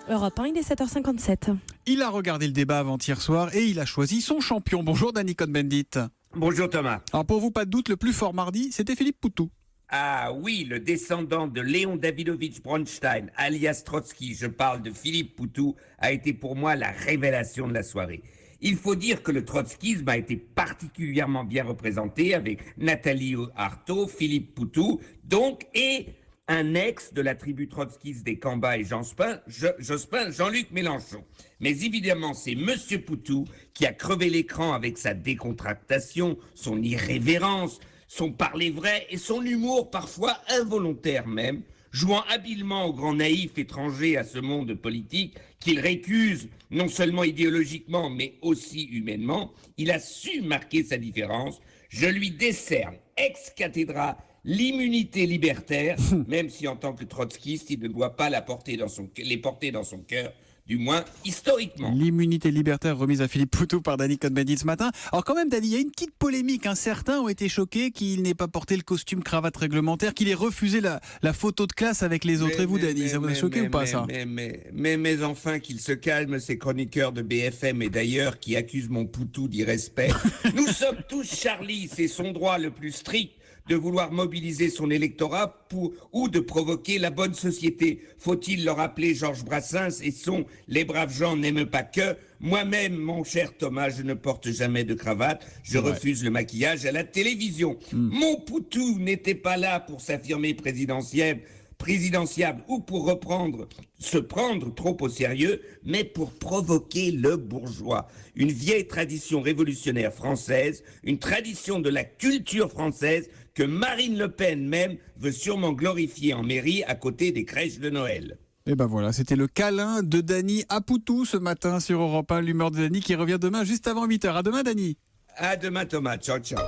Europe 1, il est 7h57. Il a regardé le débat avant-hier soir et il a choisi son champion. Bonjour Danny Cohn-Bendit. Bonjour Thomas. Alors pour vous, pas de doute, le plus fort mardi, c'était Philippe Poutou. Ah oui, le descendant de Léon Davidovich Bronstein, alias Trotsky, je parle de Philippe Poutou, a été pour moi la révélation de la soirée. Il faut dire que le trotskisme a été particulièrement bien représenté avec Nathalie Arthaud, Philippe Poutou, donc, et un ex de la tribu trotskiste des Cambas et Jospin, Jean-Luc Mélenchon. Mais évidemment, c'est Monsieur Poutou qui a crevé l'écran avec sa décontractation, son irrévérence, son parler vrai et son humour parfois involontaire même, jouant habilement au grand naïf étranger à ce monde politique qu'il récuse non seulement idéologiquement mais aussi humainement. Il a su marquer sa différence. Je lui décerne ex cathedra l'immunité libertaire, même si en tant que trotskiste, il ne doit pas les porter dans son cœur, du moins historiquement. L'immunité libertaire remise à Philippe Poutou par Danny Cohn-Bendit ce matin. Alors quand même, Danny, il y a une petite polémique. Certains ont été choqués qu'il n'ait pas porté le costume cravate réglementaire, qu'il ait refusé la photo de classe avec les autres. Et vous, Danny, ça vous a choqué ou pas ça? Mais enfin, qu'il se calme, ces chroniqueurs de BFM et d'ailleurs qui accusent mon Poutou d'irrespect. Nous sommes tous Charlie, c'est son droit le plus strict de vouloir mobiliser son électorat ou de provoquer la bonne société. Faut-il leur rappeler Georges Brassens et son « Les braves gens n'aiment pas que ». Moi-même, mon cher Thomas, je ne porte jamais de cravate. Je refuse le maquillage à la télévision. Mon Poutou n'était pas là pour s'affirmer présidentiable ou pour se prendre trop au sérieux, mais pour provoquer le bourgeois. Une vieille tradition révolutionnaire française, une tradition de la culture française que Marine Le Pen même veut sûrement glorifier en mairie à côté des crèches de Noël. Et ben voilà, c'était le câlin de Danny à Poutou ce matin sur Europe 1, l'humeur de Danny qui revient demain juste avant 8h. À demain Danny. À demain Thomas, ciao ciao.